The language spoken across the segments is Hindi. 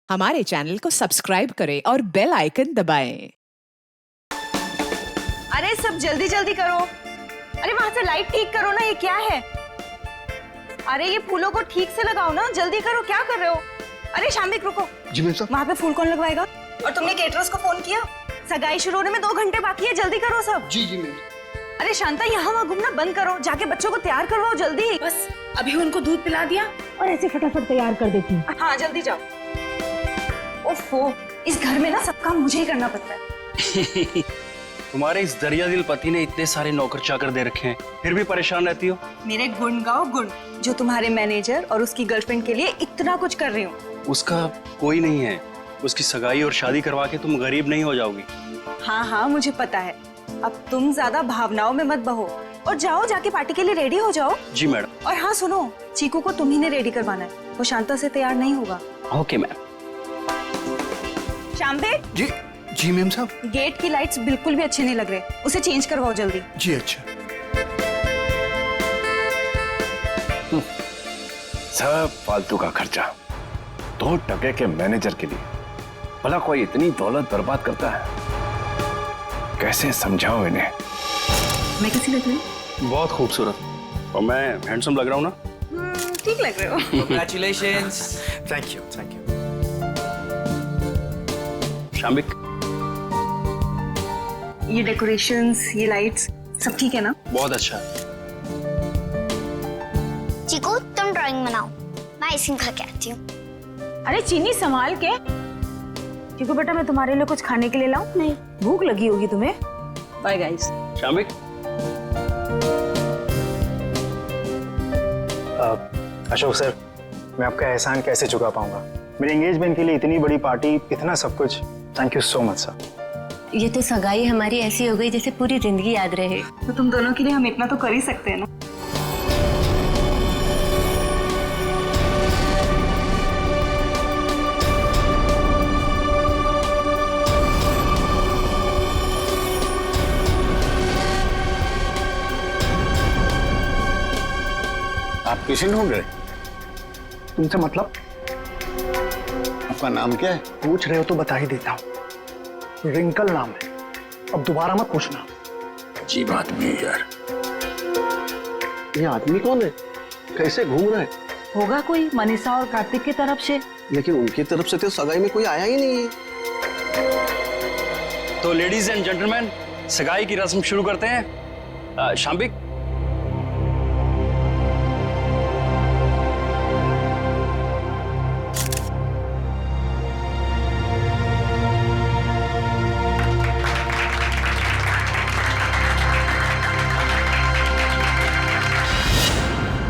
हमारे चैनल को सब्सक्राइब करें और बेल आइकन दबाएं। अरे सब जल्दी जल्दी करो। अरे वहां से लाइट ठीक करो ना, ये क्या है? अरे ये फूलों को ठीक से लगाओ ना, जल्दी करो, क्या कर रहे हो? अरे शाम्बिक रुको। जी मैम साहब। वहां पे फूल कौन लगवाएगा? और तुमने केटरर्स को फोन किया? सगाई शुरू होने में 2 घंटे बाकी है, जल्दी करो सब। जी जी मैम। अरे शांता, यहाँ वहाँ घूमना बंद करो, जाके बच्चों को तैयार करवाओ जल्दी। बस अभी उनको दूध पिला दिया और ऐसे फटाफट तैयार कर देती हूँ। हाँ जल्दी जाओ। ओफो, इस घर में ना सब काम मुझे ही करना पड़ता है। तुम्हारे इस दरिया दिल पति ने इतने सारे नौकर चाकर दे रखे हैं, फिर भी परेशान रहती हो। मेरे गुण गाओ गुण, जो तुम्हारे मैनेजर और उसकी गर्लफ्रेंड के लिए इतना कुछ कर रही हूँ। उसका कोई नहीं है, उसकी सगाई और शादी करवा के तुम गरीब नहीं हो जाओगी। हाँ हाँ मुझे पता है, अब तुम ज्यादा भावनाओं में मत बहो और जाओ, जाके पार्टी के लिए रेडी हो जाओ। जी मैडम। और हाँ सुनो, चीकू को तुम्ही ने रेडी करवाना है, वो शांता से तैयार नहीं होगा। Okay ma'am. शाम्बिक। जी जी मैम साहब। गेट की लाइट्स बिल्कुल भी अच्छे नहीं लग रहे, उसे चेंज करवाओ जल्दी। जी अच्छा। सब फालतू का खर्चा, 2 टके के मैनेजर के लिए। भला कोई इतनी दौलत बर्बाद करता है? कैसे समझाओ इन्हें? मैं कैसी लग रही हूँ? बहुत खूबसूरत। और मैं हैंडसम लग रहा हूँ ना? ठीक लग रहे हो। Congratulations. Thank you thank you. Shambik, ये डेकोरेशंस, ये लाइट्स, सब ठीक है ना? बहुत अच्छा। चिकू तुम ड्राइंग बनाओ, मैं आइसक्रीम खा के आती हूँ। अरे चीनी संभाल के। चिकू बेटा, मैं तुम्हारे लिए कुछ खाने के लिए लाऊं? नहीं। भूख लगी होगी तुम्हें। Bye guys. शाम्बिक, अशोक सर, मैं आपका एहसान कैसे चुका पाऊंगा? मेरे एंगेजमेंट के लिए इतनी बड़ी पार्टी, इतना सब कुछ। Thank you so much sir. ये तो सगाई हमारी ऐसी हो गई जैसे पूरी जिंदगी याद रहे। तो तुम दोनों के लिए हम इतना तो कर ही सकते हैं ना। आप पेशेंट हो गए? तुमसे मतलब? आपका नाम क्या है? पूछ रहे हो तो बता ही देता हूँ। रिंकल नाम है, अब दोबारा मत पूछना। अजीब आदमी है यार। ये आदमी कौन है? कैसे घूम रहा है? होगा कोई मनीषा और कार्तिक की तरफ से। लेकिन उनकी तरफ से तो सगाई में कोई आया ही नहीं है। तो लेडीज एंड जेंटलमैन, सगाई की रस्म शुरू करते हैं। शाम्बिक,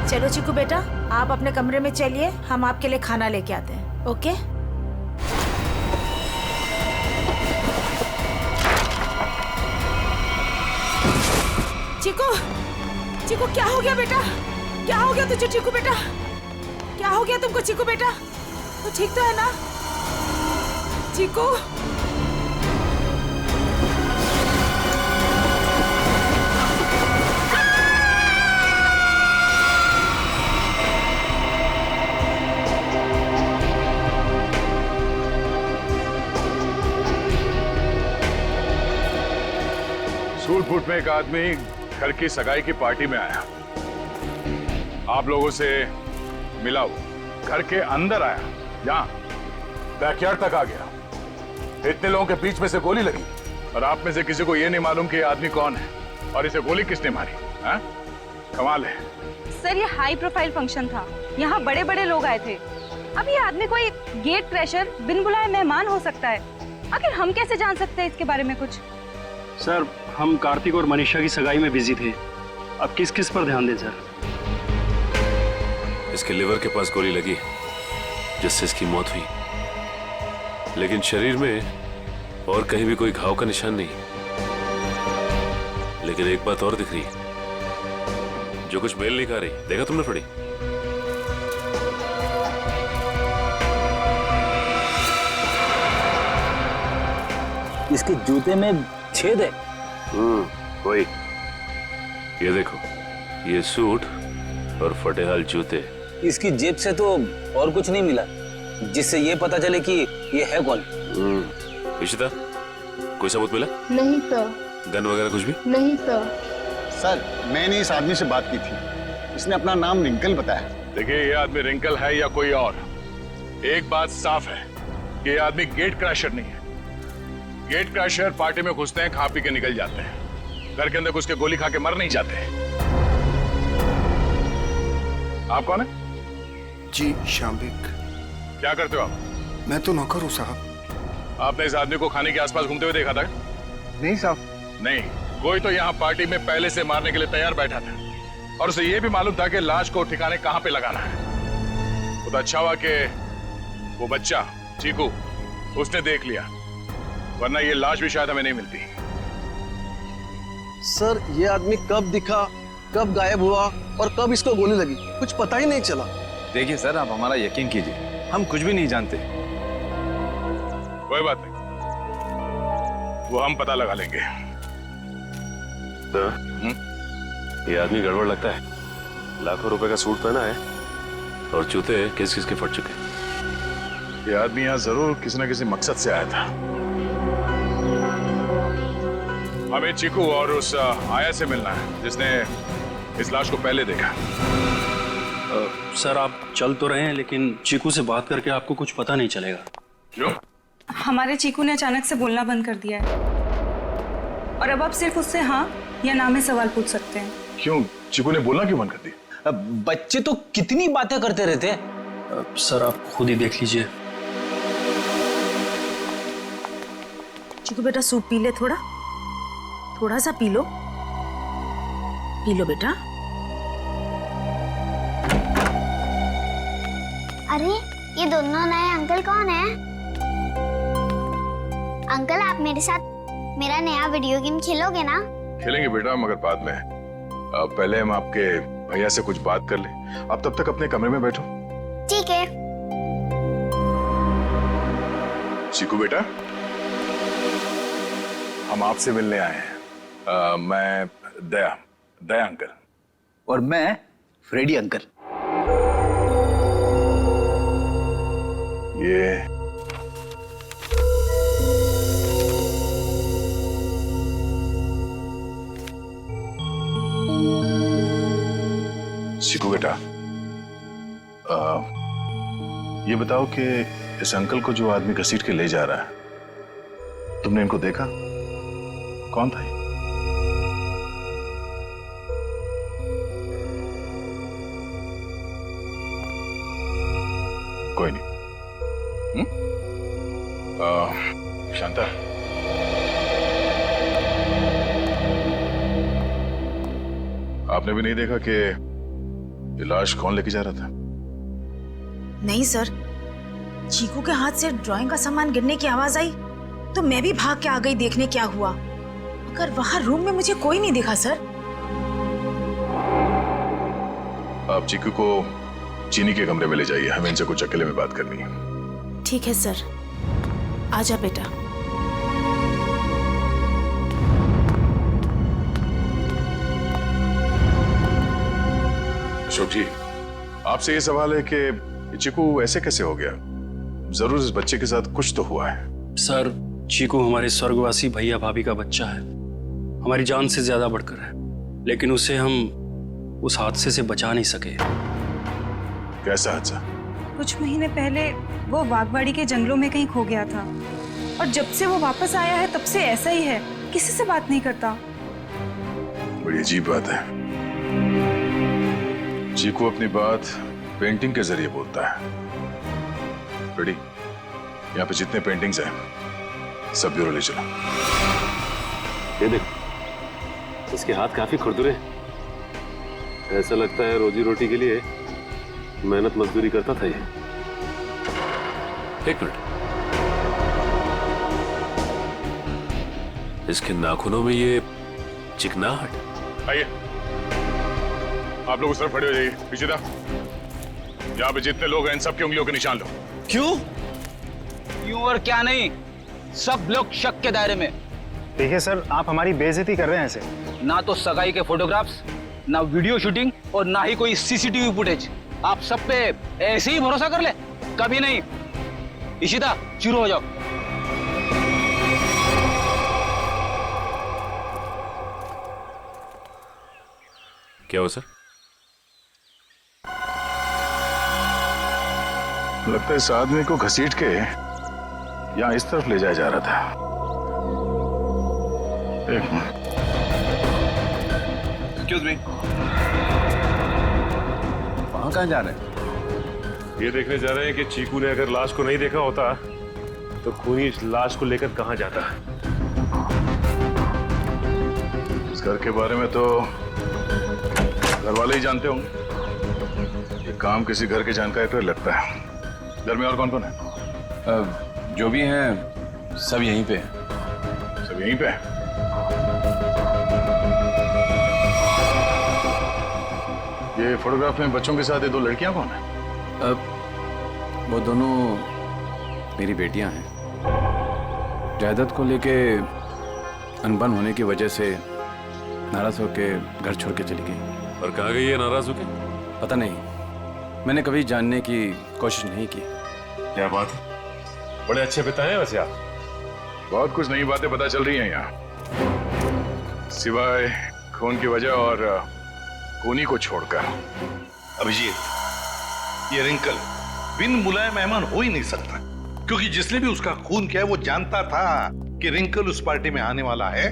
चलो चिकू बेटा, आप अपने कमरे में चलिए, हम आपके लिए खाना लेके आते हैं। ओके? चिकू, चिकू क्या हो गया बेटा? क्या हो गया तुझे चिकू बेटा? क्या हो गया तुमको चिकू बेटा? तो ठीक तो है ना चिकू? सूट में एक आदमी घर की सगाई की पार्टी में आया, आप लोगों से मिला, वो घर के अंदर आया, यहाँ बैकयार्ड तक आ गया। इतने लोगों के बीच में से गोली लगी और आप में से किसी को यह नहीं मालूम कि ये आदमी कौन है और इसे गोली किसने मारी। हाँ? कमाल है सर, ये हाई प्रोफाइल फंक्शन था, यहाँ बड़े बड़े लोग आए थे। अब ये आदमी कोई गेट क्रैशर, बिन बुलाए मेहमान हो सकता है। आखिर हम कैसे जान सकते हैं इसके बारे में कुछ? सर हम कार्तिक और मनीषा की सगाई में बिजी थे, अब किस किस पर ध्यान दें सर? इसके लिवर के पास गोली लगी जिससे इसकी मौत हुई, लेकिन शरीर में और कहीं भी कोई घाव का निशान नहीं। लेकिन एक बात और दिख रही, जो कुछ मेल नहीं खा रही। देखा तुमने थोड़ी? इसके जूते में छेद है। वही, ये देखो, ये सूट और फटेहाल जूते। इसकी जेब से तो और कुछ नहीं मिला। जिससे ये पता चले कि ये है कौन। इशिता, कोई सबूत मिला? नहीं सर। गन वगैरह कुछ भी? नहीं सर। सर मैंने इस आदमी से बात की थी, इसने अपना नाम रिंकल बताया। देखिए ये आदमी रिंकल है या कोई और, एक बात साफ है कि ये आदमी गेट क्रैशर नहीं है। गेट क्रैशर पार्टी में घुसते हैं, खा पी के निकल जाते हैं, घर के अंदर घुस के गोली खा के मर नहीं जाते। आप कौन है? जी शाम्बिक। क्या करते हो आप? मैं तो नौकर हूँ साहब। आपने इस आदमी को खाने के आसपास घूमते हुए देखा था? नहीं साहब। नहीं, कोई तो यहाँ पार्टी में पहले से मारने के लिए तैयार बैठा था और उसे ये भी मालूम था कि लाश को ठिकाने कहाँ पे लगाना है। वो तो अच्छा हुआ कि वो बच्चा चीकू उसने देख लिया, वरना ये लाश भी शायद हमें नहीं मिलती। सर ये आदमी कब दिखा, कब गायब हुआ और कब इसको गोली लगी, कुछ पता ही नहीं चला। देखिए सर, आप हमारा यकीन कीजिए, हम कुछ भी नहीं जानते। कोई बात नहीं, वो हम पता लगा लेंगे। तो ये आदमी गड़बड़ लगता है। लाखों रुपए का सूट पहना है और जूते किस किस के फट चुके। ये आदमी यहाँ जरूर किसी न किसी मकसद से आया था। हमें चीकू और उस आया से मिलना है जिसने इस लाश को पहले देखा। सर आप चल तो रहे हैं, लेकिन चीकू से बात करके आपको कुछ पता नहीं चलेगा। क्यों? हमारे चीकू ने अचानक से बोलना बंद कर दिया है और अब आप सिर्फ उससे हाँ या ना में सवाल पूछ सकते हैं। क्यों? चीकू ने बोलना क्यों बंद कर दिया? बच्चे तो कितनी बातें करते रहते हैं। सर आप खुद ही देख लीजिए। चिकू बेटा सूप पी ले, थोड़ा सा पी लो बेटा। अरे ये दोनों नए अंकल कौन है? अंकल आप मेरे साथ मेरा नया वीडियो गेम खेलोगे ना? खेलेंगे बेटा, मगर बाद में। पहले हम आपके भैया से कुछ बात कर लें। आप तब तक अपने कमरे में बैठो। ठीक है। चीकू बेटा, हम आपसे मिलने आए हैं। मैं दया अंकल। और मैं फ्रेडी अंकल। ये चीकू बेटा, ये बताओ कि इस अंकल को जो आदमी घसीट के ले जा रहा है, तुमने इनको देखा? कौन था ये? कोई नहीं। शांता, आपने भी नहीं देखा कि ये लाश कौन लेके जा रहा था? नहीं सर, चीकू के हाथ से ड्राइंग का सामान गिरने की आवाज आई तो मैं भी भाग के आ गई देखने क्या हुआ, मगर वहां रूम में मुझे कोई नहीं दिखा सर। आप चीकू को चीनी के कमरे में ले जाइए, हमें इनसे कुछ अकेले में बात करनी है। ठीक है सर, आजा बेटा। अशोक जी, आपसे ये सवाल है कि चीकू ऐसे कैसे हो गया? जरूर इस बच्चे के साथ कुछ तो हुआ है। सर चीकू हमारे स्वर्गवासी भैया भाभी का बच्चा है, हमारी जान से ज्यादा बढ़कर है, लेकिन उसे हम उस हादसे से बचा नहीं सके। कैसा हादसा? कुछ महीने पहले वो बागवाड़ी के जंगलों में कहीं खो गया था और जब से वो वापस आया है तब से ऐसा ही है, किसी से बात नहीं करता। बड़ी अजीब बात है। चीकू अपनी बात पेंटिंग के जरिए बोलता है। रेडी, यहाँ पे जितने पेंटिंग्स हैं सब ब्यूरो ले चलो। ये देख, इसके हाथ काफी खुरदुरे हैं। ऐसा लगता है रोजी रोटी के लिए मेहनत मजदूरी करता था ये। एक मिनट, इसके नाखूनों में ये चिकनाहट। आइए, आप लोग उस तरफ खड़े हो जाइए। पीछे था, यहाँ पे जितने लोग हैं इन सबकी उंगलियों के निशान लो। क्यों? क्यों और क्या नहीं, सब लोग शक के दायरे में। देखिए सर, आप हमारी बेइज्जती कर रहे हैं ऐसे। ना तो सगाई के फोटोग्राफ्स, ना वीडियो शूटिंग और ना ही कोई सीसीटीवी फुटेज। आप सब पे ऐसे ही भरोसा कर ले? कभी नहीं। इशिता शुरू हो जाओ। क्या हुआ सर? लगता है इस आदमी को घसीट के यहाँ इस तरफ ले जाया जा रहा था। एक मिनट। एक्सक्यूज मी, वहां कहाँ जा रहे हैं? ये देखने जा रहे हैं कि चीकू ने अगर लाश को नहीं देखा होता तो खूनी इस लाश को लेकर कहाँ जाता। इस घर के बारे में तो घर वाले ही जानते होंगे। ये काम किसी घर के जानकारी पर लगता है। घर में और कौन कौन है? जो भी हैं सब यहीं पे हैं। सब यहीं पे हैं? ये फोटोग्राफ में बच्चों के साथ ये दो लड़कियां कौन है? वो दोनों मेरी बेटियां हैं। जायदाद को लेके अनबन होने की वजह से नाराज होके घर छोड़ के चली गई। और कहाँ गई है नाराज होके? पता नहीं, मैंने कभी जानने की कोशिश नहीं की। क्या बात है, बड़े अच्छे पिता हैं वैसे आप। बहुत कुछ नई बातें पता चल रही हैं यहाँ, सिवाय खून की वजह और खूनी को छोड़कर। अभिजीत, ये रिंकल बिन बुलाए मेहमान हो ही नहीं सकता, क्योंकि जिसने भी उसका खून किया है वो जानता था कि रिंकल उस पार्टी में आने वाला है,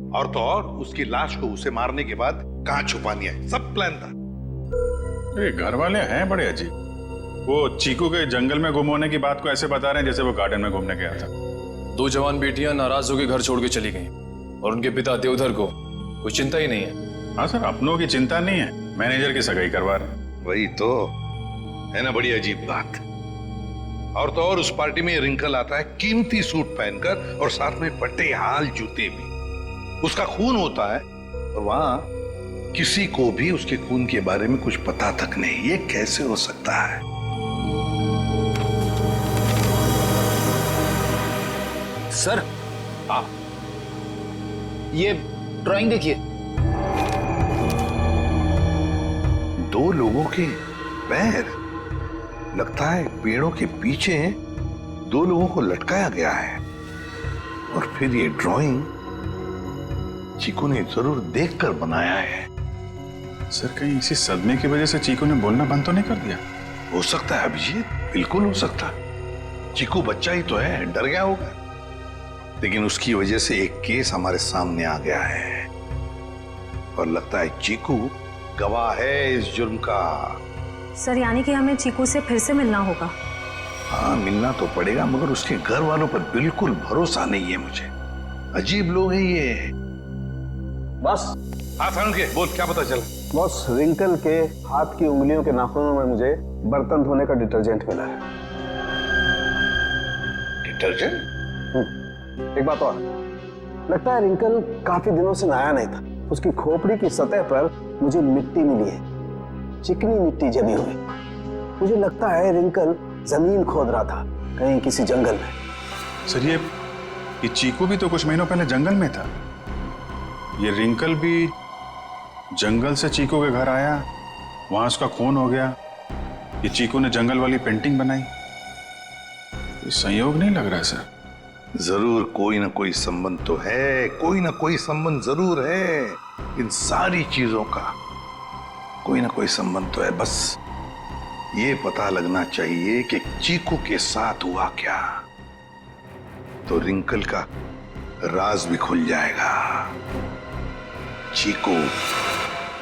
और तो और उसकी लाश को उसे मारने के बाद कहां छुपानी है, सब प्लान था। ये घर वाले हैं बड़े अजीब। वो चीकू के जंगल में गुम होने की बात को ऐसे बता रहे हैं जैसे वो गार्डन में घूमने गया था। दो जवान बेटियां नाराज होकर घर छोड़ के चली गईं और उनके पिता देवधर को कोई चिंता ही नहीं है। हाँ सर, अपनों की चिंता नहीं है, मैनेजर की सगाई करवा रहे। वही तो है ना, बड़ी अजीब बात। और तो और उस पार्टी में रिंकल आता है कीमती सूट पहनकर और साथ में फटे हाल जूते भी। उसका खून होता है और वहां किसी को भी उसके खून के बारे में कुछ पता तक नहीं। ये कैसे हो सकता है? सर आप ये ड्राइंग देखिए। दो लोगों के पैर, लगता है पेड़ों के पीछे दो लोगों को लटकाया गया है। और फिर ये ड्राइंग चीकू ने जरूर देखकर बनाया है। सर, कहीं इसी सदमे की वजह से चीकू ने बोलना बंद तो नहीं कर दिया? हो सकता है अभिजीत, बिल्कुल हो सकता। चीकू बच्चा ही तो है, डर गया होगा। लेकिन उसकी वजह से एक केस हमारे सामने आ गया है और लगता है चीकू गवाह है इस जुर्म का। सर, यानी कि हमें चीकू से फिर से मिलना होगा? हाँ, मिलना तो पड़ेगा, मगर उसके घर वालों पर बिल्कुल भरोसा नहीं है मुझे। अजीब लोग हैं ये। बस हाँ सारुण के बोल, क्या पता चला? बॉस, रिंकल के हाथ की उंगलियों के नाखूनों में मुझे बर्तन धोने का डिटर्जेंट मिला है। डिटर्जेंट? एक बात और, लगता है रिंकल काफी दिनों से नहाया नहीं था। उसकी खोपड़ी की सतह पर मुझे मिट्टी मिली है, चिकनी मिट्टी जमी हुई। मुझे लगता है रिंकल जमीन खोद रहा था कहीं किसी जंगल में। सर, ये चीकू भी तो कुछ महीनों पहले जंगल में था। ये रिंकल भी जंगल से चीकू के घर आया, वहां उसका खून हो गया। ये चीकू ने जंगल वाली पेंटिंग बनाई। ये संयोग नहीं लग रहा सर। जरूर कोई ना कोई संबंध तो है, कोई ना कोई संबंध जरूर है। इन सारी चीजों का कोई ना कोई संबंध तो है। बस ये पता लगना चाहिए कि चीकू के साथ हुआ क्या, तो रिंकल का राज भी खुल जाएगा। चीकू,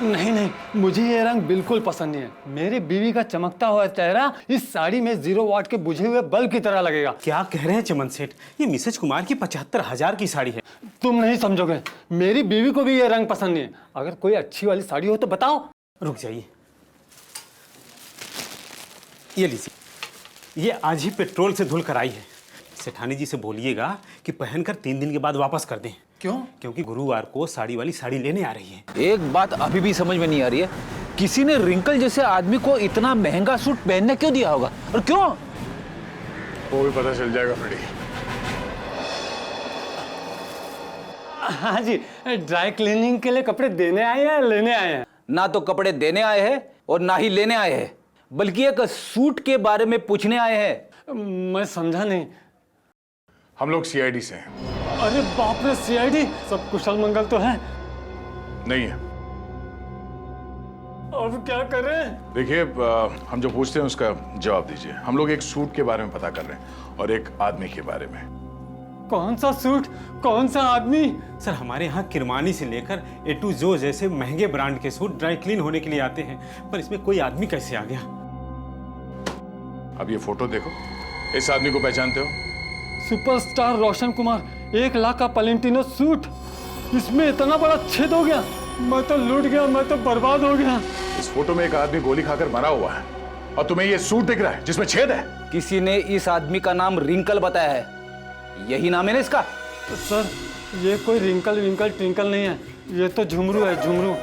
नहीं नहीं, मुझे ये रंग बिल्कुल पसंद नहीं है। मेरी बीवी का चमकता हुआ चेहरा इस साड़ी में 0 वाट के बुझे हुए बल्ब की तरह लगेगा। क्या कह रहे हैं चमन सेठ, ये मिसेज कुमार की 75,000 की साड़ी है। तुम नहीं समझोगे, मेरी बीवी को भी ये रंग पसंद नहीं है। अगर कोई अच्छी वाली साड़ी हो तो बताओ। रुक जाइए, ये लीजिए, ये आज ही पेट्रोल से धुल कर आई है। सेठानी जी से बोलिएगा कि पहनकर 3 दिन के बाद वापस कर दें। क्यों? क्योंकि गुरुवार को साड़ी वाली साड़ी लेने आ रही है। एक बात अभी भी समझ में नहीं आ रही है, किसी ने रिंकल जैसे आदमी को इतना महंगा सूट पहनने क्यों दिया होगा और क्यों? वो भी पता चल जाएगा फ्रेडी। हाँ जी, ड्राई क्लीनिंग के लिए कपड़े देने आए हैं या लेने आए हैं? ना तो कपड़े देने आए हैं और ना ही लेने आए हैं, बल्कि एक सूट के बारे में पूछने आए हैं। मैं समझा नहीं। हम लोग सीआईडी से हैं। अरे बाप रे, सीआईडी? सब कुशल मंगल तो है? नहीं है। अब क्या करें? देखिए, हम जो पूछते हैं उसका जवाब दीजिए। हम लोग एक सूट के बारे में पता कर रहे हैं और एक आदमी के बारे में। कौन सा सूट, कौन सा आदमी? सर, हमारे यहाँ किरमानी से लेकर ए टू जो जैसे महंगे ब्रांड के सूट ड्राई क्लीन होने के लिए आते हैं, पर इसमें कोई आदमी कैसे आ गया? अब ये फोटो देखो, इस आदमी को पहचानते हो? सुपरस्टार रोशन कुमार, 1 लाख का पलेंटिनो सूट, इसमें इतना बड़ा छेद हो गया। मैं तो लूट गया, मैं तो बर्बाद हो गया। इस फोटो में एक आदमी गोली खाकर मरा हुआ है और तुम्हें ये सूट दिख रहा है जिसमें छेद है। किसी ने इस आदमी का नाम रिंकल बताया है, यही नाम है ना इसका? सर, ये कोई रिंकल विंकल ट्विंकल नहीं है, ये तो झुमरू है, झुमरू।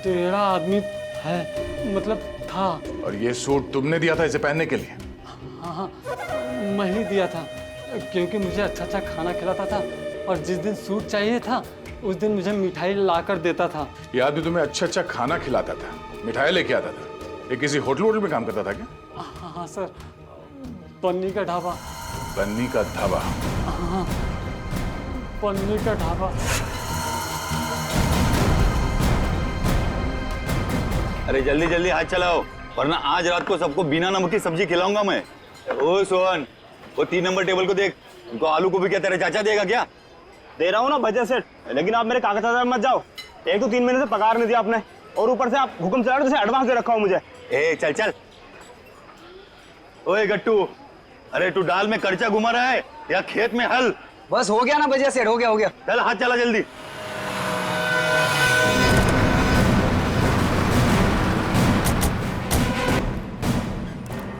टेढ़ा आदमी है, मतलब था। और ये सूट तुमने दिया था इसे पहनने के लिए? हाँ, मैं ही दिया था, क्योंकि मुझे अच्छा अच्छा खाना खिलाता था और जिस दिन सूट चाहिए था उस दिन मुझे मिठाई लाकर देता था। ये आदमी तुम्हें अच्छा अच्छा खाना खिलाता था, मिठाई लेके आता था। ये किसी होटल में काम करता था क्या? हाँ सर, पन्नी का ढाबा। पन्नी का ढाबा? हाँ, पन्नी का ढाबा। अरे जल्दी जल्दी हाथ चलाओ, वरना आज रात को सबको बिना नमक की सब्जी खिलाऊंगा मैं। ओ सोहन, वो 3 नंबर टेबल को देख, उनको आलू को भी क्या तेरे चाचा देगा क्या? दे रहा हूँ ना भैया सेठ, लेकिन आप मेरे कागजात मत जाओ। एक तो 3 महीने से पगार नहीं दिया आपने, और ऊपर से आप हुक्म चला रहे हो, एडवांस दे रखा हो मुझे। ए चल चल। ओए गट्टू, अरे तू डाल में कर्चा घुमा रहा है या खेत में हल? बस हो गया ना भैया सेठ, हो गया हो गया। चल हाथ चला जल्दी।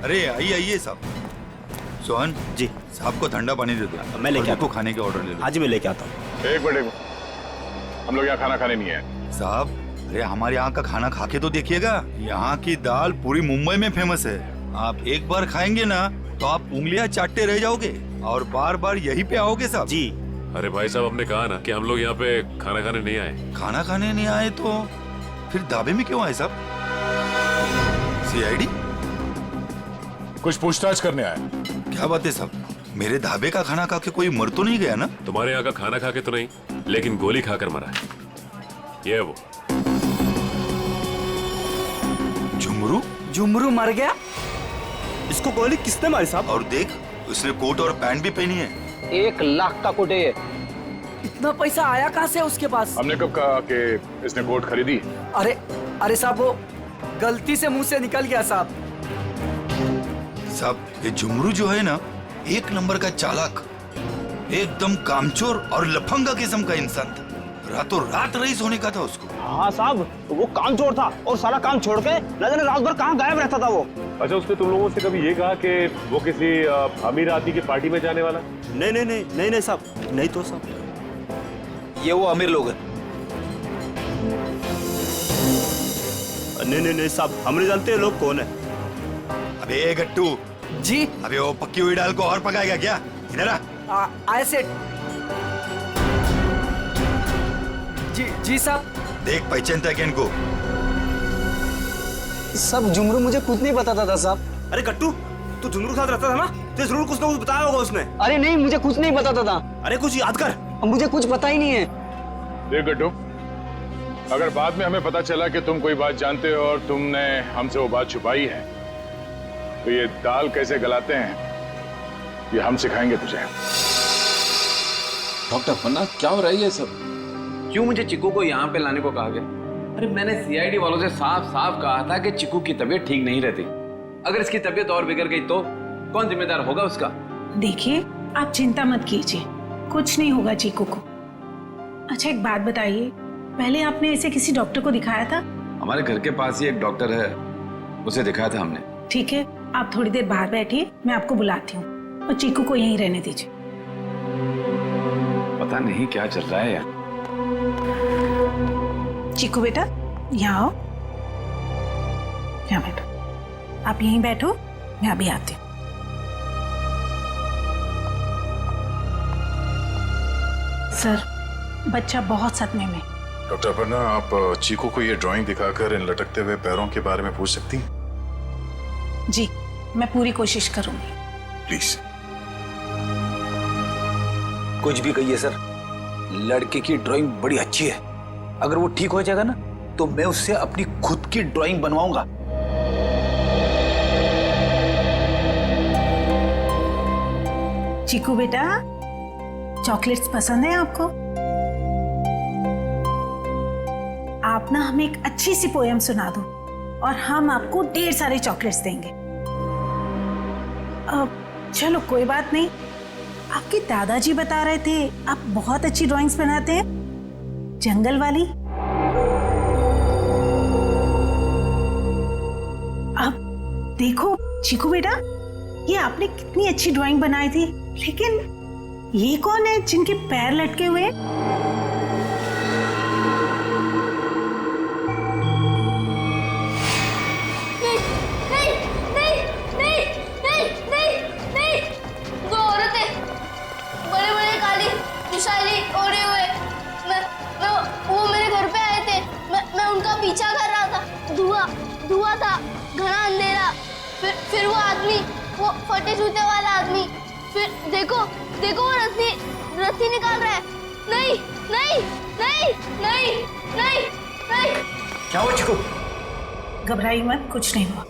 अरे आइए आइए साहब। सोहन जी, साहब को ठंडा पानी दे दो। मैं लेके आता हूँ, खाने के ऑर्डर ले लो। आज मैं लेके आता हूँ। एक मिनट, हम लोग यहाँ खाना खाने नहीं आए साहब। अरे हमारे यहाँ का खाना खा के तो देखिएगा, यहाँ की दाल पूरी मुंबई में फेमस है। आप एक बार खाएंगे ना तो आप उंगलियां चाटते रह जाओगे और बार बार यही पे आओगे साहब जी। अरे भाई साहब, हमने कहा ना कि हम लोग यहाँ पे खाना खाने नहीं आए। खाना खाने नहीं आए तो फिर ढाबे में क्यों आए साहब? सीआईडी? कुछ पूछताछ करने आए। क्या बात है साहब, मेरे ढाबे का खाना खा के कोई मर तो नहीं गया ना? तुम्हारे यहाँ का खाना खा के तो नहीं, लेकिन गोली खाकर मरा है। ये वो झुमरू। झुमरू मर गया? इसको गोली किसने मारी साहब? और देख, उसने कोट और पैंट भी पहनी है। 1 लाख का कोट है ये। इतना पैसा आया कहाँ से उसके पास? हमने कब कहा कि इसने कोट खरीदी? अरे साहब, वो गलती से मुंह से निकल गया साहब। साहब, ये झुमरू जो है ना, 1 नंबर का चालाक, एकदम कामचोर और लफंगा किस्म का इंसान था। रातों रात रईस होने का था उसको। हाँ साहब, वो कामचोर था और सारा काम छोड़ के न जाने रात भर कहाँ गायब रहता था वो। अच्छा, उसने तुम लोगों से कभी ये कहा कि वो किसी अमीर आदमी की पार्टी में जाने वाला? नहीं साहब, नहीं तो साहब, ये वो अमीर लोग हैं। नहीं साहब, हम नहीं जानते लोग कौन है। अबे गट्टू जी। अबे वो पक्की हुई दाल को और पकाएगा क्या? इधर आ। आए सेठ जी साहब। देख, पहचानता है क्या इनको? सब झुमरू मुझे कुछ नहीं बताता था साहब। अरे गट्टू, तू झुमरू के साथ रहता था ना, तो जरूर कुछ ना कुछ बताया होगा उसने। अरे नहीं, मुझे कुछ नहीं बताता था। अरे कुछ याद कर। मुझे कुछ पता ही नहीं है। देख गट्टू, अगर बाद में हमें पता चला कि तुम कोई बात जानते हो और तुमने हमसे वो बात छुपाई है, तो ये दाल कैसे गलाते हैं ये हम सिखाएंगे तुझे। डॉक्टर पन्ना, क्या हो रहा है ये सब? क्यों मुझे चिकू को यहाँ पे लाने को कहा गया? अरे मैंने सीआईडी वालों से साफ साफ कहा था कि चिकू की तबीयत ठीक नहीं रहती। अगर इसकी तबीयत और बिगड़ गई तो कौन जिम्मेदार होगा उसका? देखिए, आप चिंता मत कीजिए, कुछ नहीं होगा चीकू को। अच्छा एक बात बताइए, पहले आपने ऐसे किसी डॉक्टर को दिखाया था? हमारे घर के पास ही एक डॉक्टर है, उसे दिखाया था हमने। ठीक है, आप थोड़ी देर बाहर बैठिए, मैं आपको बुलाती हूँ, और चीकू को यहीं रहने दीजिए। पता नहीं क्या चल रहा है यार। चीकू बेटा, यहाँ आओ, यहाँ बैठो। आप यहीं बैठो, मैं अभी आती हूँ। सर, बच्चा बहुत सदमे में। डॉक्टर पन्ना, आप चीकू को ये ड्राइंग दिखाकर इन लटकते हुए पैरों के बारे में पूछ सकती हैं? जी, मैं पूरी कोशिश करूंगी। प्लीज। कुछ भी कहिए सर, लड़के की ड्राइंग बड़ी अच्छी है। अगर वो ठीक हो जाएगा ना तो मैं उससे अपनी खुद की ड्राइंग बनवाऊंगा। चीकू बेटा, चॉकलेट्स पसंद है आपको? आप ना हमें एक अच्छी सी पोएम सुना दो और हम आपको ढेर सारे चॉकलेट्स देंगे। चलो कोई बात नहीं, आपके दादाजी बता रहे थे आप बहुत अच्छी ड्राइंग्स बनाते हैं, जंगल वाली। अब देखो चीकू बेटा, ये आपने कितनी अच्छी ड्राइंग बनाई थी, लेकिन ये कौन है जिनके पैर लटके हुए हैं? पीछा कर रहा था, धुआं था, घना अंधेरा, फिर वो आदमी, वो फटे जूते वाला आदमी, फिर देखो वो रस्सी निकाल रहा है। नहीं नहीं नहीं नहीं नहीं नहीं। क्या हुआ चिकू? घबराइए मत, कुछ नहीं हुआ।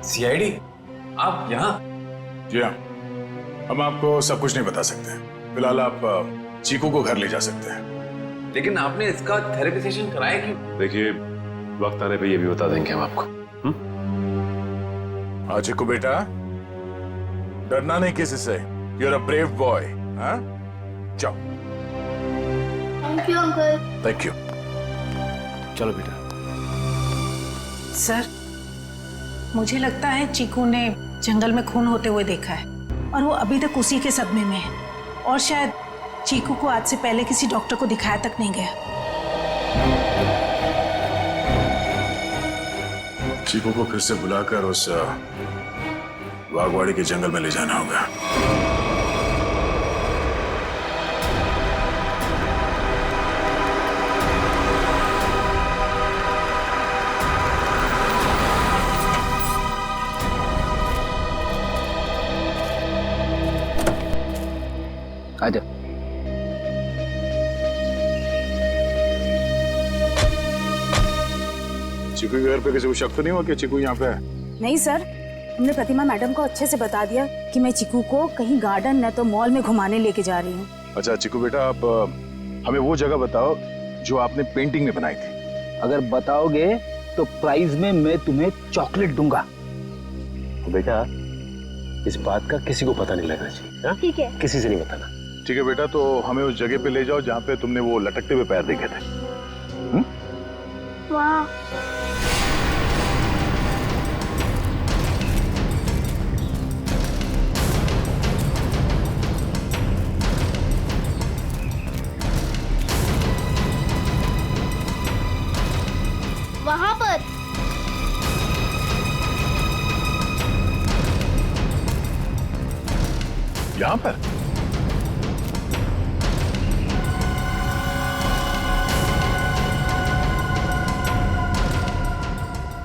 सीआईडी, आप यहाँ? जी हाँ, हम आपको सब कुछ नहीं बता सकते। फिलहाल आप चीकू को घर ले जा सकते हैं। लेकिन आपने इसका थेरेपी सेशन कराया क्यों? देखिए, वक्त आने पे ये भी बता देंगे हम आपको। हाँ चिकू बेटा, डरना नहीं किसी से। You are a brave boy. हाँ, जाओ। Thank you uncle. Thank you. चलो बेटा। सर, मुझे लगता है चीकू ने जंगल में खून होते हुए देखा है और वो अभी तक उसी के सदमे में है, और शायद चीकू को आज से पहले किसी डॉक्टर को दिखाया तक नहीं गया। चीकू को फिर से बुलाकर उस बागवाड़ी के जंगल में ले जाना होगा। आजा। चीकू के घर पे किसी को शक तो नहीं हुआ कि चीकू यहाँ पे है? नहीं सर, हमने प्रतिमा मैडम को अच्छे से बता दिया कि मैं चीकू को कहीं गार्डन न तो मॉल में घुमाने लेके जा रही हूँ। अच्छा चीकू बेटा, आप हमें वो जगह बताओ जो आपने पेंटिंग में बनाई थी। अगर बताओगे तो प्राइज में मैं तुम्हें चॉकलेट दूंगा। तो बेटा, इस बात का किसी को पता नहीं लगना चाहिए। ठीक है। किसी से नहीं बताना। ठीक है बेटा, तो हमें उस जगह पे ले जाओ जहाँ पे तुमने वो लटकते हुए पैर देखे थे। वाह। वहां पर यहाँ पर?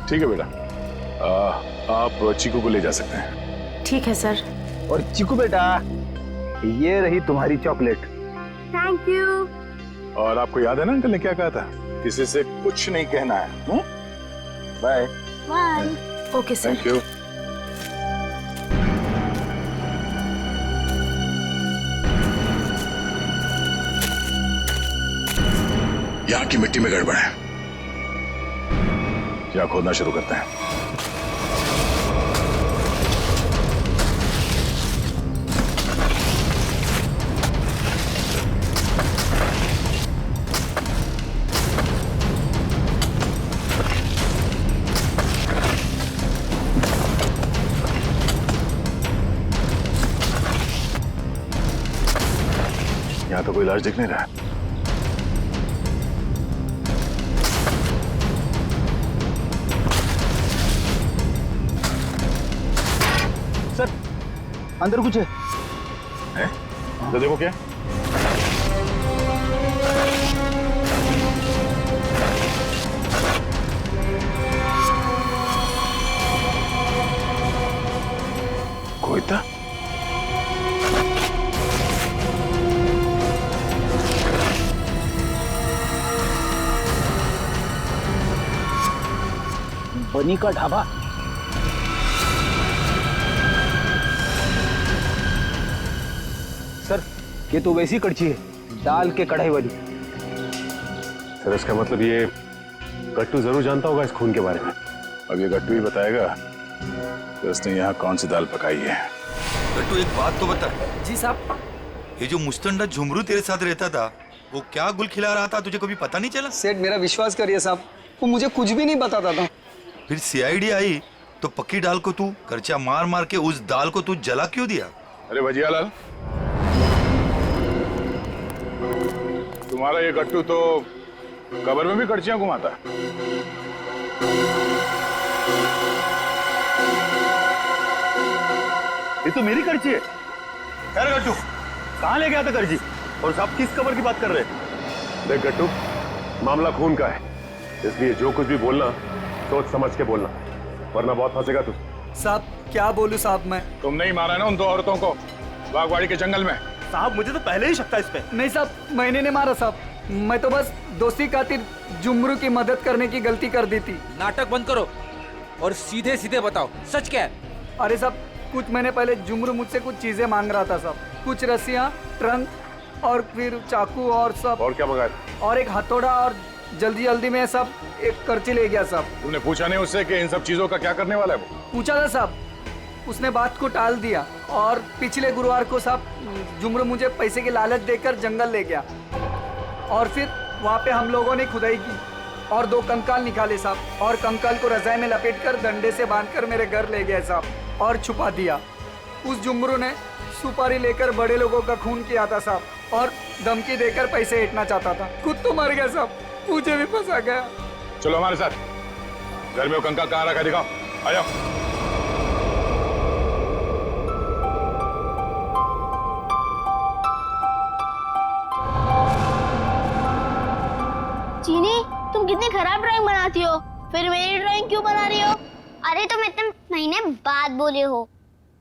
ठीक है बेटा, आप चीकू को ले जा सकते हैं। ठीक है सर। और चीकू बेटा, ये रही तुम्हारी चॉकलेट। Thank you. और आपको याद है ना अंकल ने क्या कहा था? किसी से कुछ नहीं कहना है। Bye. Bye. Okay sir. Thank you. यहाँ की मिट्टी में गड़बड़ है। यहाँ खोदना शुरू करते हैं। यहाँ तो कोई इलाज दिख नहीं रहा है। सर, अंदर कुछ है? तो देखो क्या। बनी का ढाबा। सर ये तो वैसी कड़छी है, दाल के कढ़ाई वाली। सर इसका मतलब ये गट्टू जरूर जानता होगा इस खून के बारे में। अब ये गट्टू ही बताएगा कि उसने यहाँ कौन सी दाल पकाई है। गट्टू एक बात तो बता। जी साहब। ये जो मुस्तंडा झुमरू तेरे साथ रहता था, वो क्या गुल खिला रहा था, तुझे कभी पता नहीं चला? सेठ मेरा विश्वास करिए साहब, वो मुझे कुछ भी नहीं बताता था। फिर सीआईडी आई तो पक्की दाल को तू करचा मार मार के उस दाल को तू जला क्यों दिया? अरे भजियालाल, तुम्हारा ये गट्टू तो कब्र में भी कड़चियां घुमाता है। ये तो मेरी कड़ची है। खैर गट्टू, कहाँ ले गया था कड़ची? और साहब किस कब्र की बात कर रहे हैं? देख गट्टू, मामला खून का है, इसलिए जो कुछ भी बोलना सोच समझ के बोलना, वरना बहुत फंसेगा तू। साहब क्या बोलूं साहब मैं? तुमने ही मारा ना उन दो औरतों को बागवाड़ी के जंगल में। साहब मुझे तो पहले ही शक था इस पे। नहीं साहब, मैंने नहीं मारा साहब, मैं तो बस दोस्ती खातिर जुमरू की मदद करने की गलती कर दी थी। नाटक बंद करो और सीधे सीधे बताओ सच क्या है? अरे साहब कुछ महीने पहले जुमरू मुझसे कुछ चीजें मांग रहा था साहब, कुछ रस्सियाँ, ट्रंक और फिर चाकू और सब। और क्या मंगाया? और एक हथौड़ा, और जल्दी जल्दी में सब एक करची ले गया साहब। तुमने पूछा नहीं उससे कि इन सब चीजों का क्या करने वाला है वो? पूछा था साहब, उसने बात को टाल दिया और पिछले गुरुवार को साहब जुमरू मुझे पैसे की लालच देकर जंगल ले गया और फिर वहाँ पे हम लोगों ने खुदाई की और 2 कंकाल निकाले साहब, और कंकाल को रजाई में लपेटकर डंडे से बांधकर मेरे घर ले गए साहब और छुपा दिया। उस जुमरू ने सुपारी लेकर बड़े लोगों का खून किया था साहब और धमकी देकर पैसे ऐंठना चाहता था। खुद तो मर गया साहब, मुझे भी फंसा गया। चलो हमारे साथ, घर में वो कंकाल कहाँ रखा दिखाओ, आ जाओ। चीनी, तुम कितनी खराब ड्राइंग बनाती हो, फिर मेरी ड्राइंग क्यों बना रही हो? अरे तुम इतने महीने बाद बोले हो,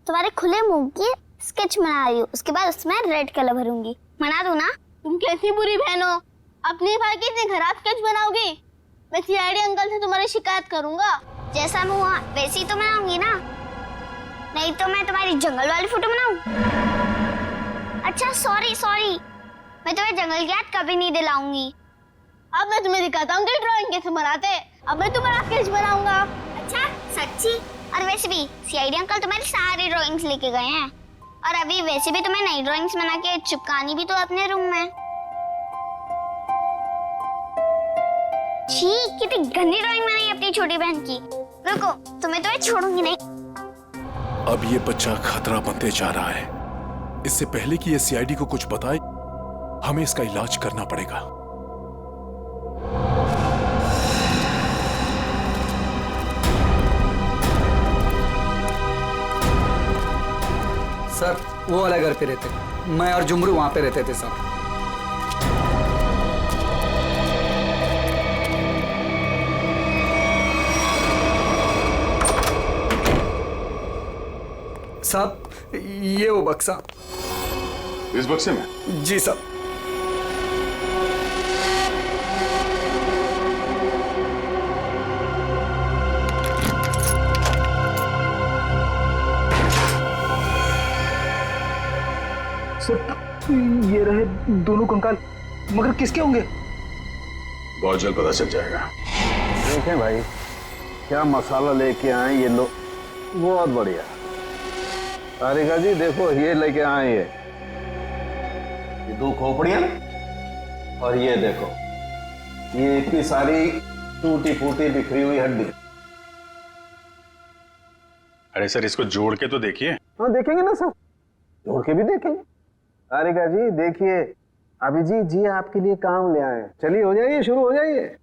तुम्हारे खुले मुंह की स्केच बना रही हूँ, उसके बाद उसमें रेड कलर भरूंगी। बना दूं ना? तुम कैसी बुरी बहन हो, अपने भाई की इतनी खराब स्केच बनाओगी? मैं सीआईडी अंकल से तुम्हारी शिकायत करूंगा। जैसा मुंह वैसी ही तो बनाऊंगी ना, नहीं तो मैं तुम्हारी जंगल वाली फोटो बनाऊं? अच्छा सॉरी, मैं तुम्हें जंगल की याद कभी नहीं दिलाऊंगी। अब मैं तुम्हें दिखाता हूँ कि ड्राइंग कैसे बनाते। अब मैं तुम्हारा स्केच बनाऊंगा। अच्छा सच्ची? और वैसे भी सीआईडी अंकल तुम्हारी सारी ड्राइंग्स लेके गए हैं, और अभी वैसे भी तुम्हें नई ड्राइंग्स बना के चिपकानी भी तो अपने रूम में। छी, कितनी गंदी ड्राइंग बनाई अपनी छोटी बहन की। रुको, तुम्हें तो मैं छोड़ूंगी नहीं। अब ये बच्चा खतरा बनते जा रहा है। इससे पहले कि ये सीआईडी को कुछ बताए, हमें इसका इलाज करना पड़ेगा। सर वो वाला घर पे रहते, मैं और जुमरू वहां पे रहते थे सर। साहब ये वो बक्सा। इस बक्से में? जी साहब। ये रहे दोनों कंकाल, मगर किसके होंगे? बहुत जल्द पता चल जाएगा। देखें भाई क्या मसाला लेके आए ये लोग, बहुत बढ़िया। तारिका जी देखो ये लेके आए ये 2 खोपड़ियां, और ये देखो ये इतनी सारी टूटी फूटी बिखरी हुई हड्डी। अरे सर इसको जोड़ के तो देखिए। हाँ देखेंगे ना सर, जोड़ के भी देखेंगे। तारिका जी देखिए, अभिजीत जी आपके लिए काम ले आए। चलिए हो जाइए, शुरू हो जाइए।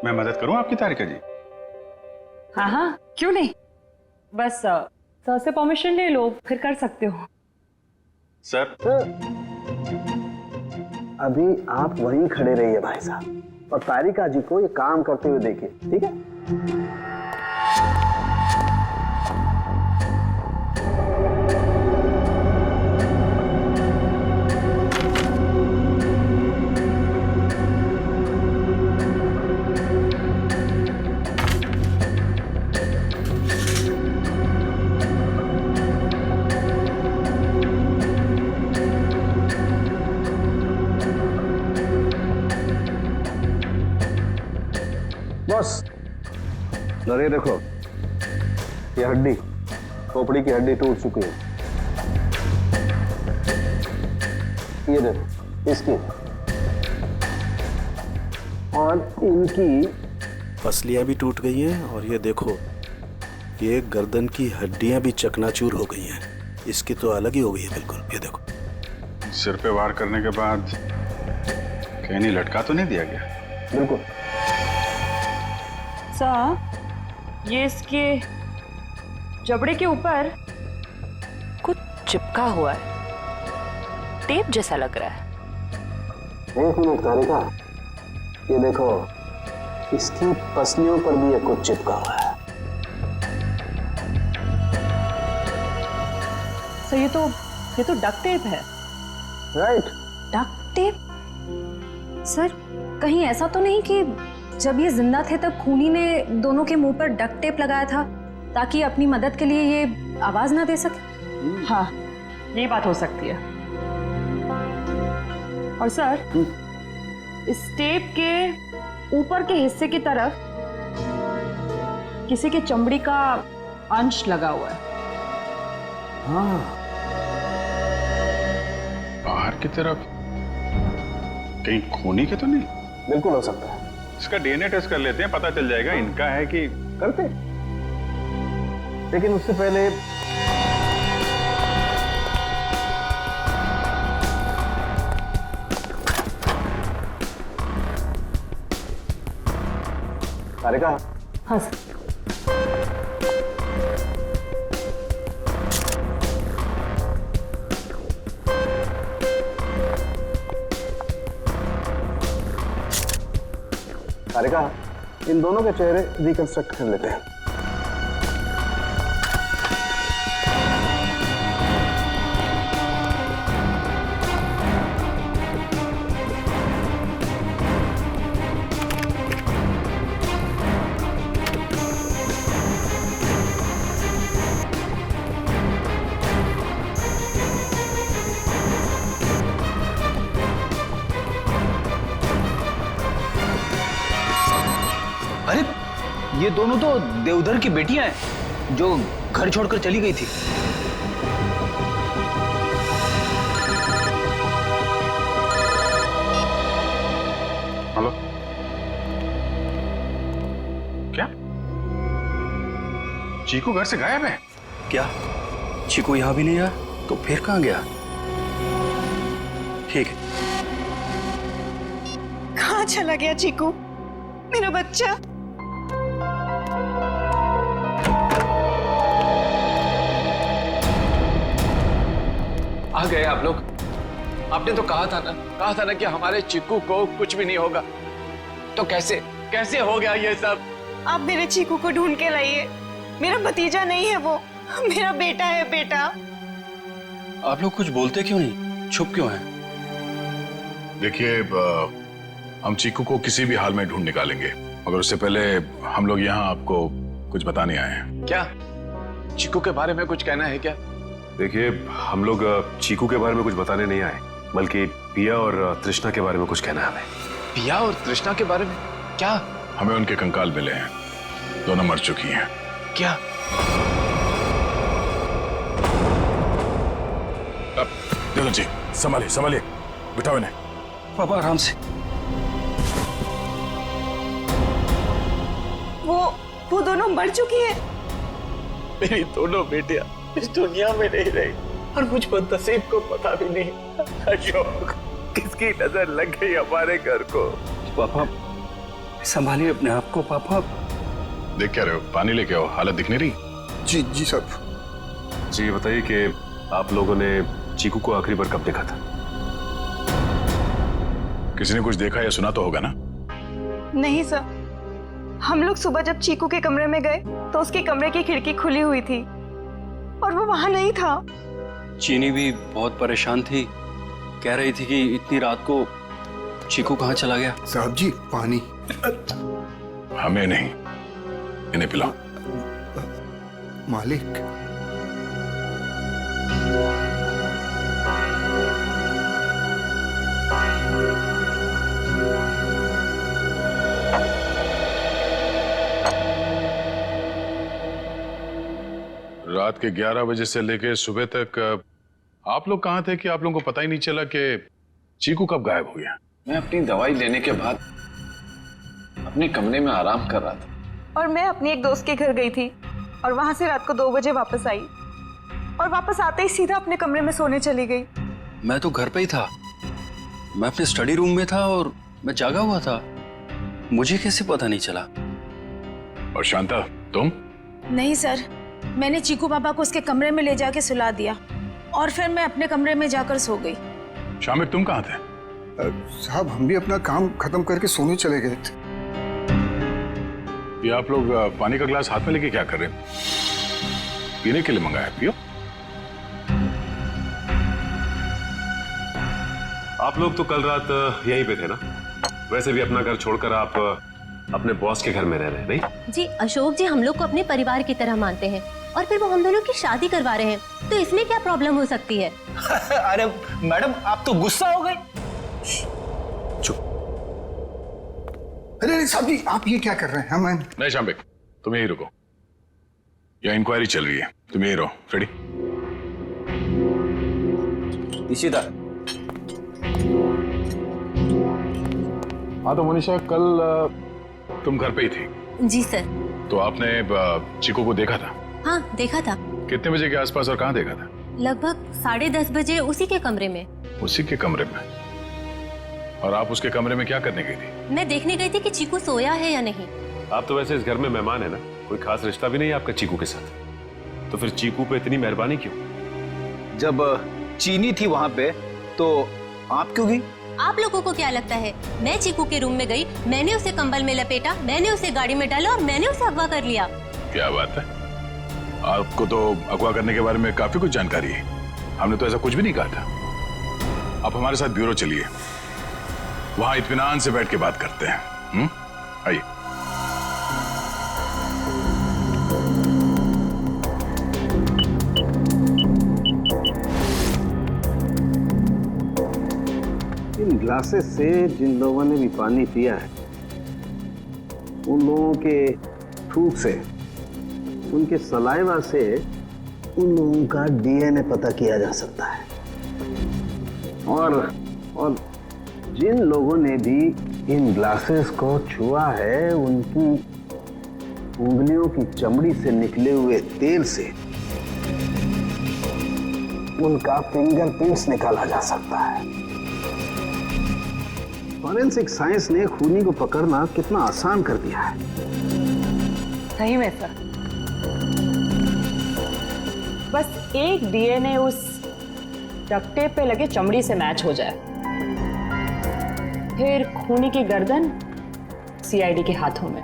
मैं मदद करूं आपकी तारिका जी? हाँ हाँ क्यों नहीं, बस सर से परमिशन ले लो, फिर कर सकते हो। सर अभी आप वहीं खड़े रहिए भाई साहब, और तारिका जी को ये काम करते हुए देखिए, ठीक है? बॉस, अरे देखो ये हड्डी, खोपड़ी की हड्डी टूट चुकी है। ये देखो इसकी और इनकी पसलियां भी टूट गई हैं और ये देखो ये गर्दन की हड्डियां भी चकनाचूर हो गई हैं। इसकी तो अलग ही हो गई है बिल्कुल। ये देखो सिर पे वार करने के बाद कहीं नहीं लटका तो नहीं दिया गया? बिल्कुल। सर, ये इसके जबड़े के ऊपर कुछ चिपका हुआ है, टेप जैसा लग रहा है। एक मिनट कारिका, ये देखो इसकी पसलियों पर भी ये कुछ चिपका हुआ है। सर ये तो डक्ट टेप है। राइट। Duct tape? सर कहीं ऐसा तो नहीं कि जब ये जिंदा थे तब खूनी ने दोनों के मुंह पर डक्ट टेप लगाया था ताकि अपनी मदद के लिए ये आवाज ना दे सके? हाँ, ये बात हो सकती है। और सर इस टेप के ऊपर के हिस्से की तरफ किसी के चमड़ी का अंश लगा हुआ है। हाँ। बाहर की तरफ कहीं खूनी के तो नहीं? बिल्कुल हो सकता है। इसका डीएनए टेस्ट कर लेते हैं, पता चल जाएगा इनका है कि। करते, लेकिन उससे पहले कारिका। हाँ सर। कारिका, इन दोनों के चेहरे रिकंस्ट्रक्ट कर लेते हैं। अरे ये दोनों तो देवधर की बेटियां हैं जो घर छोड़कर चली गई थी। हेलो, क्या चीकू घर से गायब है? क्या चीकू यहाँ भी नहीं आया? तो फिर कहाँ गया? ठीक है। कहाँ चला गया चीकू, मेरा बच्चा? आ गए आप लोग। आपने तो कहा था ना कि हमारे चिक्कू को कुछ भी नहीं होगा। तो कैसे हो गया ये सब? आप मेरे चीकू को ढूंढ के लाइए। मेरा भतीजा नहीं है वो, मेरा बेटा है। बेटा, आप लोग कुछ बोलते क्यों नहीं? चुप क्यों हैं? देखिए, हम चीकू को किसी भी हाल में ढूंढ निकालेंगे, मगर उससे पहले हम लोग यहाँ आपको कुछ बताने आए हैं। क्या चिक्कू के बारे में कुछ कहना है क्या? देखिए, हम लोग चीकू के बारे में कुछ बताने नहीं आए, बल्कि पिया और तृष्णा के बारे में कुछ कहना है हमें। पिया और तृष्णा के बारे में? क्या? हमें उनके कंकाल मिले हैं, दोनों मर चुकी हैं। क्या? देखो जी, संभालिए, बिठाओ इन्हें। पापा आराम से। वो दोनों मर चुकी है। मेरी दोनों बेटियां इस दुनिया में नहीं रही और मुझ पर नसीब को पता भी नहीं। अशोक, किसकी नजर लग गई हमारे घर को? पापा संभालिए अपने आप को। पापा देख क्या रहे हो? पानी लेके आओ, हालत दिख नहीं रही। जी साहब। जी, ये बताइए कि आप लोगों ने चीकू को आखिरी बार कब देखा था? किसी ने कुछ देखा या सुना तो होगा ना? नहीं सर, हम लोग सुबह जब चीकू के कमरे में गए तो उसके कमरे की खिड़की खुली हुई थी और वो वहां नहीं था। चीनी भी बहुत परेशान थी, कह रही थी कि इतनी रात को चीकू कहाँ चला गया। साहब जी, पानी। हमें नहीं, इन्हें पिलाओ। मालिक। रात के 11 बजे से लेके सुबह तक आप लोग कहाँ थे कि आप लोगों को पता ही नहीं चला कि चीकू कब गायब हो गया? मैं अपनी दवाई लेने के बाद अपने कमरे में आराम कर रहा था और मैं अपनी एक दोस्त के घर गई थी और वहां से रात को 2 बजे वापस आई और वापस आते ही सीधा अपने कमरे में सोने चली गई। मैं तो घर पे ही था, मैं अपने स्टडी रूम में था और मैं जागा हुआ था, मुझे कैसे पता नहीं चला? और शांता तुम? नहीं सर, मैंने चीकू पापा को उसके कमरे में ले जाके सुला दिया और फिर मैं अपने कमरे में जाकर सो गई। शामिक तुम कहाँ थे? साहब हम भी अपना काम खत्म करके सोने चले गए थे। ये आप लोग पानी का गिलास हाथ में लेके क्या कर रहे हो? पीने के लिए मंगाया, पियो। आप लोग तो कल रात यहीं पे थे ना? वैसे भी अपना घर छोड़कर आप अपने बॉस के घर में रह रहे हैं, नहीं? जी अशोक जी हम लोग को अपने परिवार की तरह मानते हैं और फिर वो हम दोनों की शादी करवा रहे हैं, तो इसमें क्या प्रॉब्लम हो सकती है? अरे मैडम आप तो गुस्सा हो गए। अरे साहब जी आप ये क्या कर रहे हैं? मैं नहीं शामिक तुम यहीं रुको, यहाँ इंक्वायरी चल रही है, तुम यहीं रहो। रेडी? इशिता। हाँ तो मनीषा कल तुम घर पे ही थी? जी सर। तो आपने चीकू को देखा था? हाँ देखा था। कितने बजे के आसपास और कहाँ देखा था? लगभग 10:30 बजे उसी के कमरे में। उसी के कमरे में? और आप उसके कमरे में क्या करने गई थी? मैं देखने गई थी कि चीकू सोया है या नहीं। आप तो वैसे इस घर में मेहमान है ना, कोई खास रिश्ता भी नहीं है आपका चीकू के साथ, तो फिर चीकू पे इतनी मेहरबानी क्यों? जब चीनी थी वहां पे तो आप क्यों गई? आप लोगों को क्या लगता है मैं चीकू के रूम में गई, मैंने उसे कंबल में लपेटा, मैंने उसे गाड़ी में डाला और मैंने उसे अगवा कर लिया? क्या बात है, आपको तो अगवा करने के बारे में काफी कुछ जानकारी है। हमने तो ऐसा कुछ भी नहीं कहा था। आप हमारे साथ ब्यूरो चलिए, वहां इत्मीनान से बैठ के बात करते हैं। आइए। इन ग्लासेस से जिन लोगों ने भी पानी पिया है उन लोगों के थूक से, उनके सलाइवा से उन लोगों का डीएनए पता किया जा सकता है। और जिन लोगों ने भी इन ग्लासेस को छुआ है उनकी उंगलियों की चमड़ी से निकले हुए तेल से उनका फिंगरप्रिंट्स निकाला जा सकता है। फॉरेंसिक साइंस ने खूनी को पकड़ना कितना आसान कर दिया है। सही में सर, बस एक डीएनए उस डक्ट टेप पे लगे चमड़ी से मैच हो जाए, फिर खूनी की गर्दन सीआईडी के हाथों में।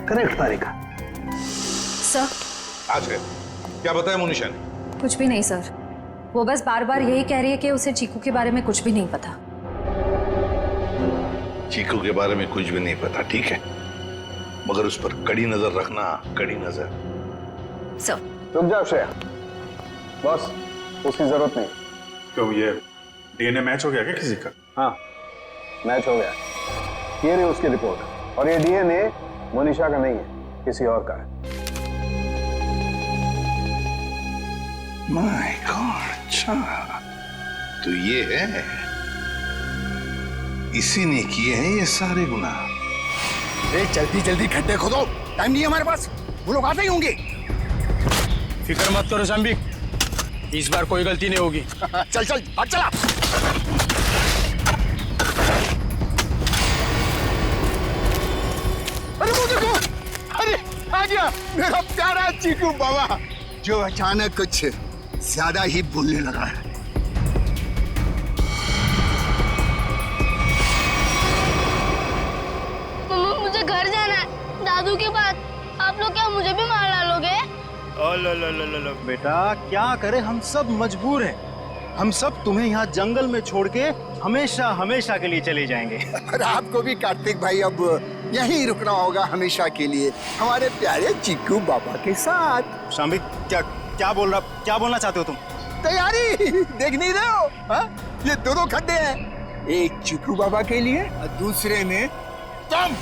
करेक्ट तारिका। सर आज है क्या बताया मुनीषा ने? कुछ भी नहीं सर, वो बस बार बार यही कह रही है कि उसे चीकू के बारे में कुछ भी नहीं पता। चीकू के बारे में कुछ भी नहीं पता, ठीक है, मगर उस पर कड़ी नजर रखना, कड़ी नजर। सर रुक जाओ श्रेया, बस उसकी जरूरत नहीं। क्यों, ये डीएनए मैच हो गया क्या किसी का? हाँ मैच हो गया, ये रही उसकी रिपोर्ट, और ये डीएनए मोनिशा का नहीं है, किसी और का है। माय गॉड, अच्छा तो ये है, इसी ने किए हैं ये सारे गुनाह। जल्दी जल्दी खड्डे खोदो, टाइम नहीं है हमारे पास, वो लोग आते ही होंगे। फिक्र मत करो शाम्बिक, इस बार कोई गलती नहीं होगी। चल चल भाग चला। अरे वो देखो, अरे आ गया मेरा प्यारा चीकू बाबा, जो अचानक कुछ ज्यादा ही बोलने लगा है। मुझे घर जाना है, दादू के पास। आप लोग क्या मुझे भी मार डालोगे? बेटा क्या करें, हम सब मजबूर हैं। हम सब तुम्हें यहाँ जंगल में छोड़ के हमेशा हमेशा के लिए चले जाएंगे। और आपको भी कार्तिक भाई अब यहीं रुकना होगा हमेशा के लिए, हमारे प्यारे चीकू बाबा के साथ। शाम्बिक क्या बोलना चाहते हो तुम? तैयारी देख नहीं रहे हो? हा? ये दोनों खड्डे हैं, एक चीकू बाबा के लिए और दूसरे में तुम।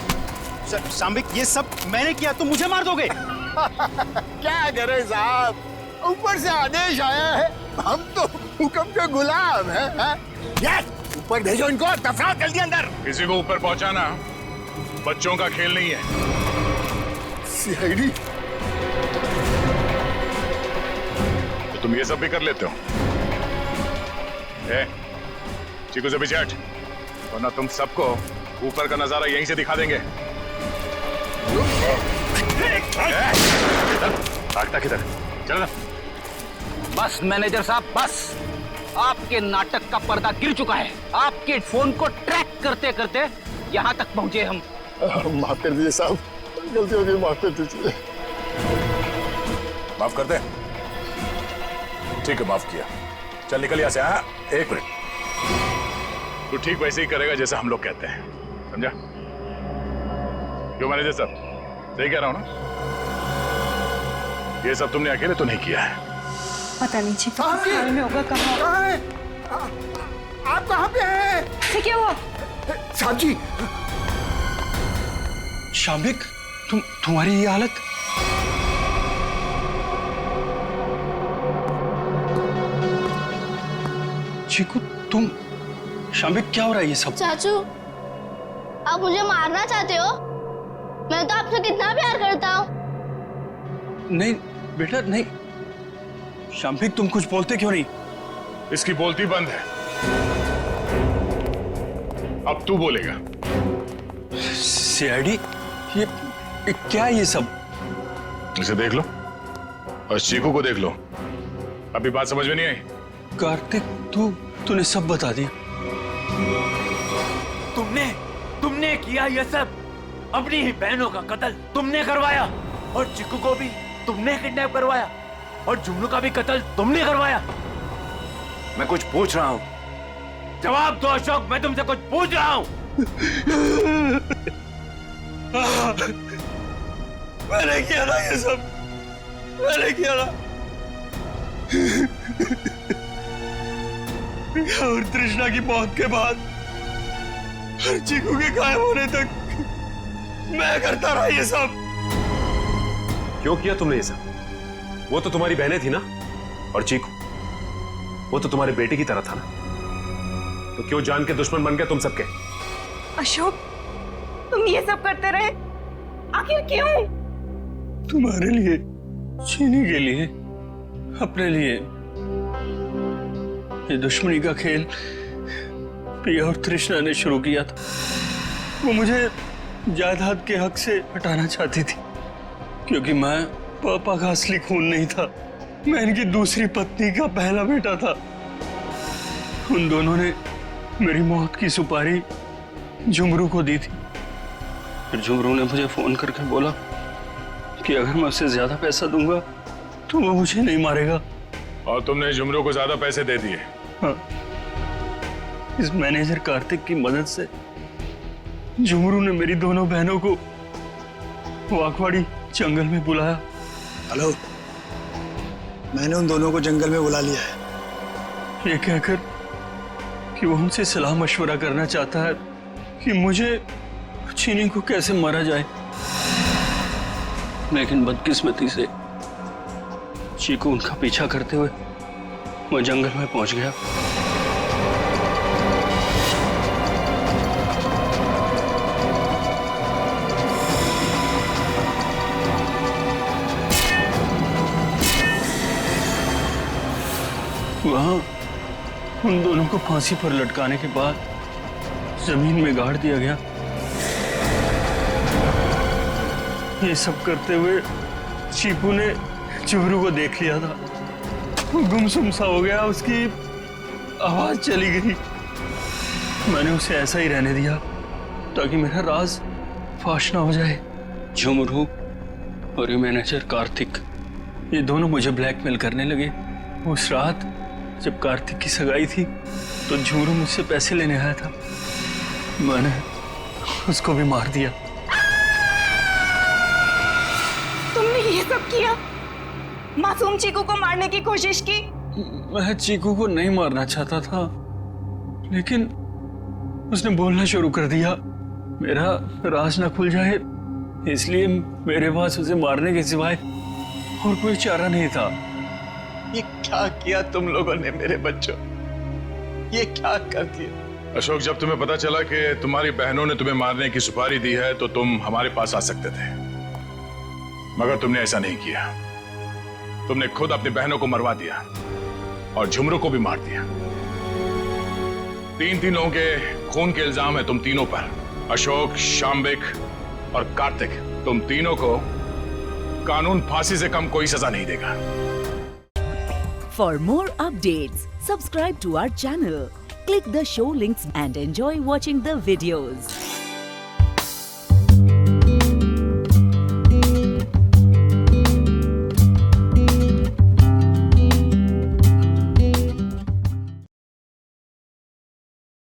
शाम्बिक ये सब मैंने किया, तुम मुझे मार दोगे? क्या करे साहब, ऊपर से आदेश आया है, हम तो हुक्म के गुलाम हैं। यस, ऊपर भेजो इनको, दफनाओ जल्दी अंदर। किसी को ऊपर पहुंचाना बच्चों का खेल नहीं है। सीआईडी, तो तुम ये सब भी कर लेते हो? चीकू से पीछे हट, वरना तुम सबको ऊपर का नजारा यहीं से दिखा देंगे। भागता किधर? चल ना। बस मैनेजर साहब, बस आपके नाटक का पर्दा गिर चुका है। आपके फोन को ट्रैक करते करते यहाँ तक पहुंचे हम। माफ कर दीजिए साहब, गलती हो गई, माफ कर दीजिए। माफ कर दे? ठीक है, माफ किया। चल निकल यहाँ से। हाँ, एक मिनट। तू ठीक वैसे ही करेगा जैसे हम लोग कहते हैं, समझा? क्यों मैनेजर साहब, सही कह रहा हूं ना? ये सब तुमने अकेले तो नहीं किया है। पता नहीं जी हाल में होगा। कहाँ है आप? कहाँ पे हैं? क्या हुआ साहब जी? शाम्बिक, तुम्हारी ये हालत? चीकू, तुम? शाम्बिक, क्या हो रहा है ये सब? चाचू, आप मुझे मारना चाहते हो? मैं तो आपसे कितना प्यार करता हूँ। नहीं बेटा, नहीं। शाम्बिक, तुम कुछ बोलते क्यों नहीं? इसकी बोलती बंद है, अब तू बोलेगा। सीआईडी, ये क्या है ये सब? इसे देख लो और चीकू को देख लो। अभी बात समझ में नहीं आई? कार्तिक, तूने सब बता दिया। तुमने किया ये सब। अपनी ही बहनों का कत्ल तुमने करवाया, और चिक्कू को भी तुमने किडनैप करवाया, और जुमनू का भी कत्ल तुमने करवाया। मैं कुछ पूछ रहा हूँ, जवाब दो अशोक, मैं तुमसे कुछ पूछ रहा हूँ। मैंने किया ना ये सब, मैंने किया ना। और तृष्णा की मौत के बाद हर चीकू के गायब होने तक मैं करता रहा ये सब। क्यों किया तुमने ये सब? वो तो तुम्हारी बहनें थी ना, और चीकू वो तो तुम्हारे बेटे की तरह था ना, तो क्यों जान के दुश्मन बन गए तुम सबके? अशोक, तुम ये सब करते रहे, आखिर क्यों? तुम्हारे लिए, चीनी के लिए, अपने लिए। ये दुश्मनी का खेल प्रिया और तृष्णा ने शुरू किया था। वो मुझे जायदाद के हक से हटाना चाहती थी, क्योंकि मैं पापा का असली खून नहीं था, मैं इनकी दूसरी पत्नी का पहला बेटा था। उन दोनों ने मेरी मौत की सुपारी झुमरू को दी थी। फिर झुमरू ने मुझे फोन करके बोला कि अगर मैं उसे ज्यादा पैसा दूंगा तो वो मुझे नहीं मारेगा। और तुमने झुमरू को ज्यादा पैसे दे दिए? हाँ, इस मैनेजर कार्तिक की मदद से झुमरू ने मेरी दोनों बहनों को वाकवाड़ी जंगल में बुलाया। हेलो, मैंने उन दोनों को जंगल में बुला लिया है। ये कहकर कि वो हमसे सलाह मशवरा करना चाहता है कि मुझे चीनी को कैसे मारा जाए। लेकिन बदकिस्मती से चीकू उनका पीछा करते हुए वो जंगल में पहुंच गया। वहां उन दोनों को फांसी पर लटकाने के बाद जमीन में गाड़ दिया गया। ये सब करते हुए चीकू ने झुमरू को देख लिया था। वो गुमसुम सा हो गया, उसकी आवाज चली गई। मैंने उसे ऐसा ही रहने दिया ताकि मेरा राज फाश ना हो जाए। झुमरू और ये मैनेजर कार्तिक, ये दोनों मुझे ब्लैकमेल करने लगे। उस रात जब कार्तिक की सगाई थी तो झुमरू मुझसे पैसे लेने आया था, मैंने उसको भी मार दिया। तुमने ये सब किया? मासूम चीकू को मारने की कोशिश की? मैं चीकू को नहीं मारना चाहता था, लेकिन उसने बोलना शुरू कर दिया। मेरा राज ना खुल जाए इसलिए मेरे पास उसे मारने के सिवाय और कोई चारा नहीं था। ये क्या किया तुम लोगों ने मेरे बच्चों, ये क्या कर दिया? अशोक, जब तुम्हें पता चला कि तुम्हारी बहनों ने तुम्हें मारने की सुपारी दी है तो तुम हमारे पास आ सकते थे, मगर तुमने ऐसा नहीं किया। तुमने खुद अपनी बहनों को मरवा दिया और झुमरू को भी मार दिया। तीन लोगों के खून के इल्जाम है तुम तीनों पर, अशोक, शाम्बिक और कार्तिक। तुम तीनों को कानून फांसी से कम कोई सजा नहीं देगा। For more updates, subscribe to our channel, click the show links and enjoy watching the videos.